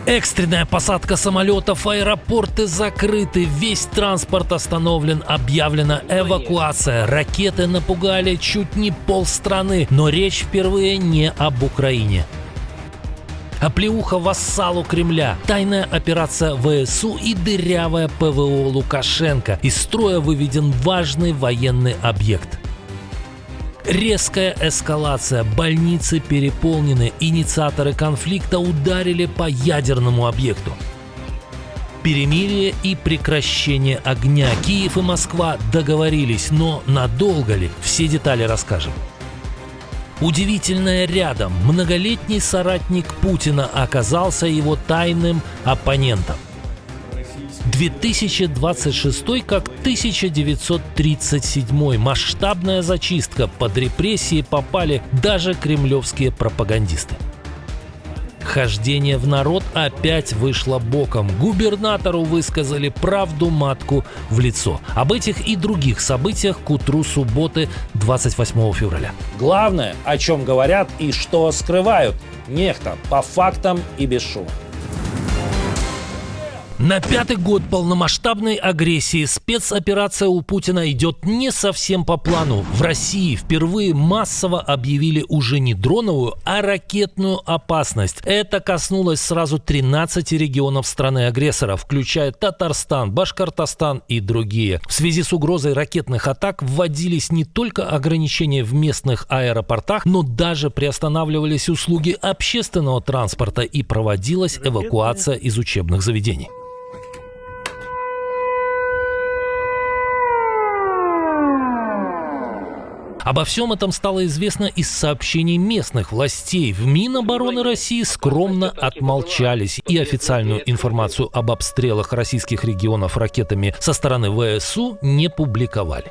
Экстренная посадка самолетов, аэропорты закрыты, весь транспорт остановлен, объявлена эвакуация. Ракеты напугали чуть не полстраны, но речь впервые не об Украине. Оплеуха вассалу Кремля, тайная операция ВСУ и дырявая ПВО Лукашенко. Из строя выведен важный военный объект. Резкая эскалация, больницы переполнены, инициаторы конфликта ударили по ядерному объекту. Перемирие и прекращение огня. Киев и Москва договорились, но надолго ли? Все детали расскажем. Удивительное рядом. Многолетний соратник Путина оказался его тайным оппонентом. 2026 как 1937. Масштабная зачистка. Под репрессии попали даже кремлевские пропагандисты. Хождение в народ опять вышло боком. Губернатору высказали правду матку в лицо. Об этих и других событиях к утру субботы 28 февраля. Главное, о чем говорят и что скрывают. Нехта по фактам и без шума. На 5-й год полномасштабной агрессии спецоперация у Путина идет не совсем по плану. В России впервые массово объявили уже не дроновую, а ракетную опасность. Это коснулось сразу 13 регионов страны-агрессора, включая Татарстан, Башкортостан и другие. В связи с угрозой ракетных атак вводились не только ограничения в местных аэропортах, но даже приостанавливались услуги общественного транспорта и проводилась эвакуация из учебных заведений. Обо всем этом стало известно из сообщений местных властей. В Минобороны России скромно отмолчались и официальную информацию об обстрелах российских регионов ракетами со стороны ВСУ не публиковали.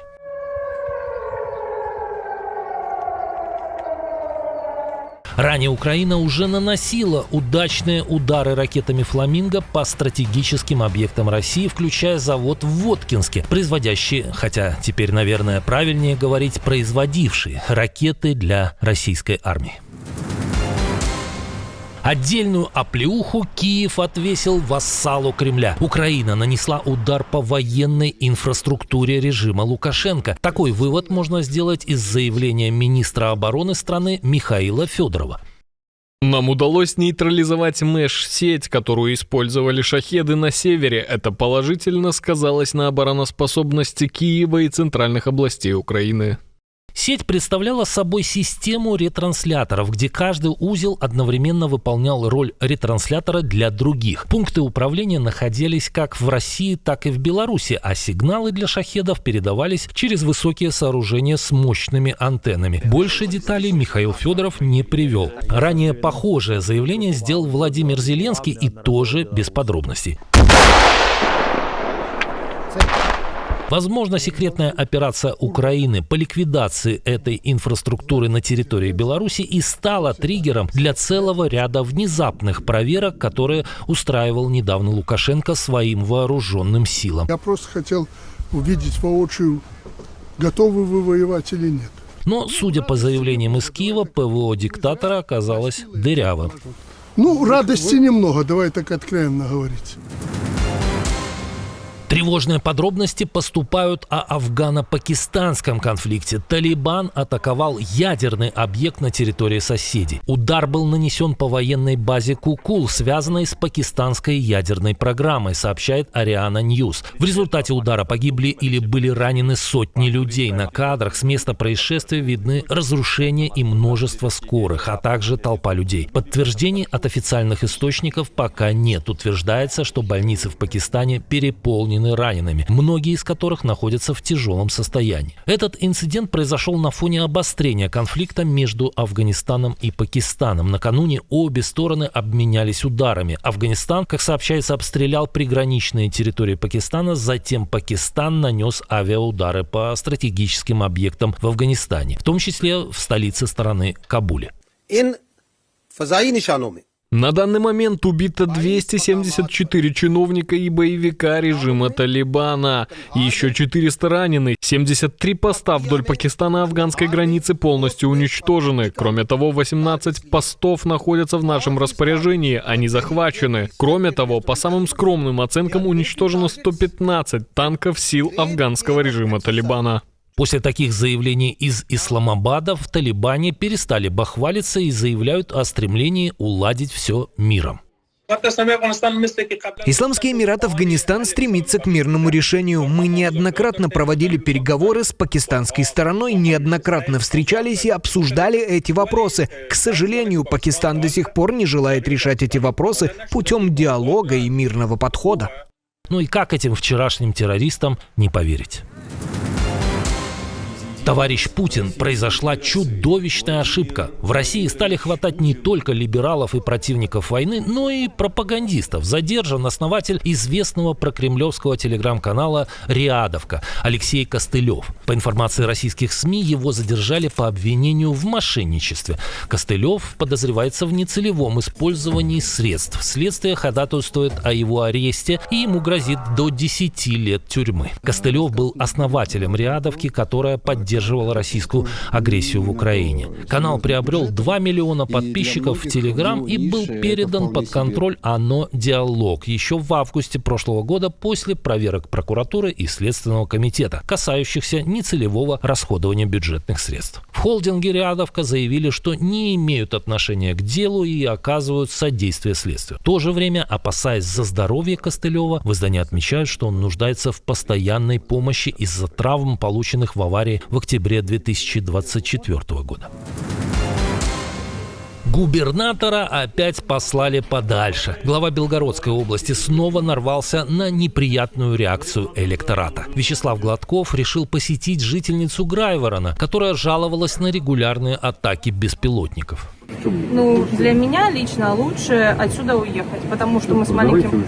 Ранее Украина уже наносила удачные удары ракетами «Фламинго» по стратегическим объектам России, включая завод в Воткинске, производящий, хотя теперь, наверное, правильнее говорить, производивший ракеты для российской армии. Отдельную оплеуху Киев отвесил вассалу Кремля. Украина нанесла удар по военной инфраструктуре режима Лукашенко. Такой вывод можно сделать из заявления министра обороны страны Михаила Федорова. Нам удалось нейтрализовать МЭШ-сеть, которую использовали шахеды на севере. Это положительно сказалось на обороноспособности Киева и центральных областей Украины. Сеть представляла собой систему ретрансляторов, где каждый узел одновременно выполнял роль ретранслятора для других. Пункты управления находились как в России, так и в Беларуси, а сигналы для шахедов передавались через высокие сооружения с мощными антеннами. Больше деталей Михаил Федоров не привел. Ранее похожее заявление сделал Владимир Зеленский и тоже без подробностей. Возможно, секретная операция Украины по ликвидации этой инфраструктуры на территории Беларуси и стала триггером для целого ряда внезапных проверок, которые устраивал недавно Лукашенко своим вооруженным силам. Я просто хотел увидеть воочию, готовы вы воевать или нет. Но, судя по заявлениям из Киева, ПВО диктатора оказалось дырявым. Радости немного, давай так откровенно говорить. Тревожные подробности поступают о афгано-пакистанском конфликте. Талибан атаковал ядерный объект на территории соседей. Удар был нанесен по военной базе Кукул, связанной с пакистанской ядерной программой, сообщает Ариана Ньюс. В результате удара погибли или были ранены сотни людей. На кадрах с места происшествия видны разрушения и множество скорых, а также толпа людей. Подтверждений от официальных источников пока нет. Утверждается, что больницы в Пакистане переполнены ранеными, многие из которых находятся в тяжелом состоянии. Этот инцидент произошел на фоне обострения конфликта между Афганистаном и Пакистаном. Накануне обе стороны обменялись ударами. Афганистан, как сообщается, обстрелял приграничные территории Пакистана, затем Пакистан нанес авиаудары по стратегическим объектам в Афганистане, в том числе в столице страны Кабуле. На данный момент убито 274 чиновника и боевика режима Талибана. Еще 400 ранены. 73 поста вдоль Пакистано-афганской границы полностью уничтожены. Кроме того, 18 постов находятся в нашем распоряжении, они захвачены. Кроме того, по самым скромным оценкам уничтожено 115 танков сил афганского режима Талибана. После таких заявлений из Исламабада в Талибане перестали бахвалиться и заявляют о стремлении уладить все миром. Исламский Эмират Афганистан стремится к мирному решению. Мы неоднократно проводили переговоры с пакистанской стороной, неоднократно встречались и обсуждали эти вопросы. К сожалению, Пакистан до сих пор не желает решать эти вопросы путем диалога и мирного подхода. Ну и как этим вчерашним террористам не поверить? Товарищ Путин, произошла чудовищная ошибка. В России стали хватать не только либералов и противников войны, но и пропагандистов. Задержан основатель известного прокремлевского телеграм-канала «Риадовка» Алексей Костылев. По информации российских СМИ, его задержали по обвинению в мошенничестве. Костылев подозревается в нецелевом использовании средств. Следствие ходатайствует о его аресте, и ему грозит до 10 лет тюрьмы. Костылев был основателем «Риадовки», которая поддерживала российскую агрессию в Украине. Канал приобрел 2 миллиона подписчиков в Телеграм и был передан под контроль ОНО «Диалог» еще в августе прошлого года после проверок прокуратуры и Следственного комитета, касающихся нецелевого расходования бюджетных средств. В холдинге «Риадовка» заявили, что не имеют отношения к делу и оказывают содействие следствию. В то же время, опасаясь за здоровье Костылева, в издании отмечают, что он нуждается в постоянной помощи из-за травм, полученных в аварии в октябре 2024 года. Губернатора опять послали подальше. Глава Белгородской области снова нарвался на неприятную реакцию электората. Вячеслав Гладков решил посетить жительницу Грайворона, которая жаловалась на регулярные атаки беспилотников. Ну, для меня лично лучше отсюда уехать, потому что мы с маленьким...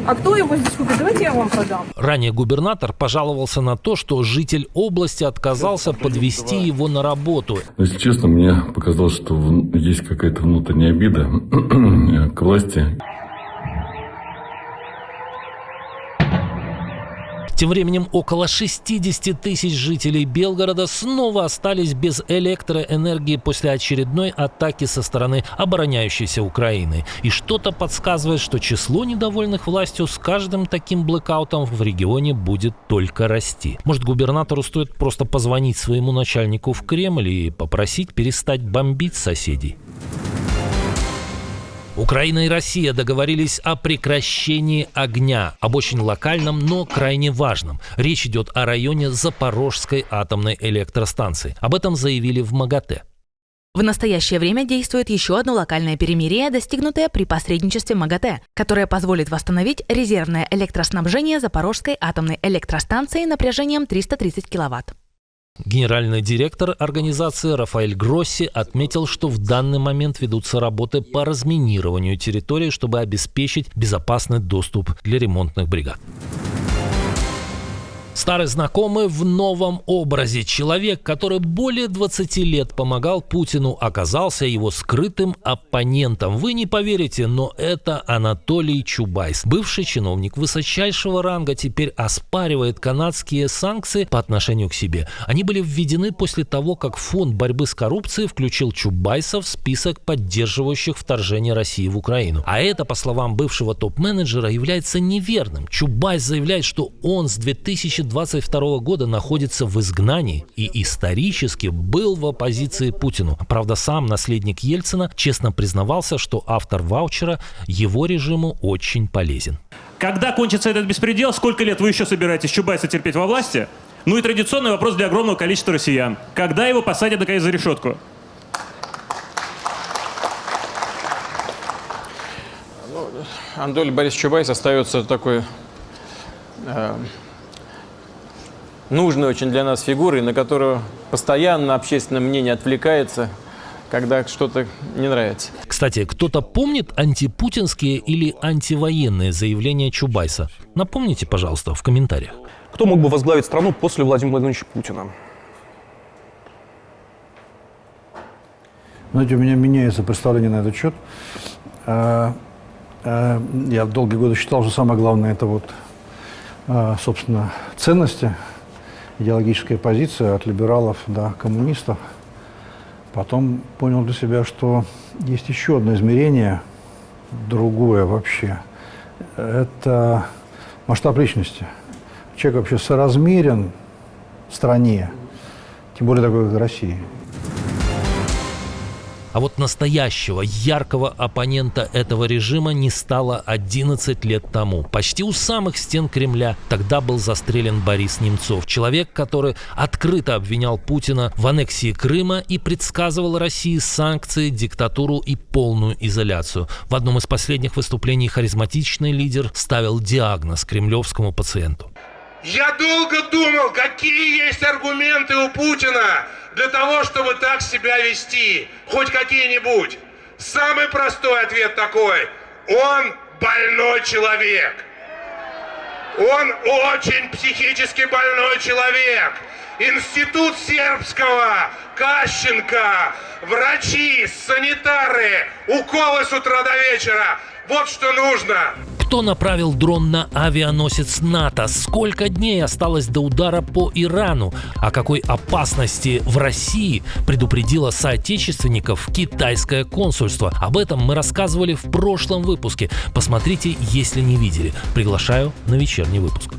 А кто его здесь купит? Давайте я вам продам. Ранее губернатор пожаловался на то, что житель области отказался подвезти его на работу. Если честно, мне показалось, что есть какая-то внутренняя обида к власти. Тем временем около 60 тысяч жителей Белгорода снова остались без электроэнергии после очередной атаки со стороны обороняющейся Украины. И что-то подсказывает, что число недовольных властью с каждым таким блэкаутом в регионе будет только расти. Может, губернатору стоит просто позвонить своему начальнику в Кремль и попросить перестать бомбить соседей? Украина и Россия договорились о прекращении огня, об очень локальном, но крайне важном. Речь идет о районе Запорожской атомной электростанции. Об этом заявили в МАГАТЭ. В настоящее время действует еще одно локальное перемирие, достигнутое при посредничестве МАГАТЭ, которое позволит восстановить резервное электроснабжение Запорожской атомной электростанции напряжением 330 киловатт. Генеральный директор организации Рафаэль Гросси отметил, что в данный момент ведутся работы по разминированию территории, чтобы обеспечить безопасный доступ для ремонтных бригад. Старый знакомый в новом образе. Человек, который более 20 лет помогал Путину, оказался его скрытым оппонентом. Вы не поверите, но это Анатолий Чубайс. Бывший чиновник высочайшего ранга теперь оспаривает канадские санкции по отношению к себе. Они были введены после того, как Фонд борьбы с коррупцией включил Чубайса в список поддерживающих вторжение России в Украину. А это, по словам бывшего топ-менеджера, является неверным. Чубайс заявляет, что он с 2022 года находится в изгнании и исторически был в оппозиции Путину. Правда, сам наследник Ельцина честно признавался, что автор ваучера его режиму очень полезен. Когда кончится этот беспредел, сколько лет вы еще собираетесь Чубайса терпеть во власти? Ну и традиционный вопрос для огромного количества россиян. Когда его посадят наконец за решетку? Анатолий Борисович Чубайс остается такой нужной очень для нас фигурой, на которую постоянно общественное мнение отвлекается, когда что-то не нравится. Кстати, кто-то помнит антипутинские или антивоенные заявления Чубайса? Напомните, пожалуйста, в комментариях. Кто мог бы возглавить страну после Владимира Владимировича Путина? Знаете, у меня меняется представление на этот счет. Я долгие годы считал, что самое главное это вот, собственно, ценности, идеологическая позиция от либералов до коммунистов. Потом понял для себя, что есть еще одно измерение, другое вообще. Это масштаб личности. Человек вообще соразмерен стране, тем более такой, как Россия. А вот настоящего, яркого оппонента этого режима не стало 11 лет тому. Почти у самых стен Кремля тогда был застрелен Борис Немцов. Человек, который открыто обвинял Путина в аннексии Крыма и предсказывал России санкции, диктатуру и полную изоляцию. В одном из последних выступлений харизматичный лидер ставил диагноз кремлевскому пациенту. Я долго думал, какие есть аргументы у Путина для того, чтобы так себя вести. Хоть какие-нибудь. Самый простой ответ такой. Он больной человек. Он очень психически больной человек. Институт сербского, Кащенко, врачи, санитары, уколы с утра до вечера. Вот что нужно. Кто направил дрон на авианосец НАТО? Сколько дней осталось до удара по Ирану? О какой опасности в России предупредило соотечественников китайское консульство? Об этом мы рассказывали в прошлом выпуске. Посмотрите, если не видели. Приглашаю на вечерний выпуск.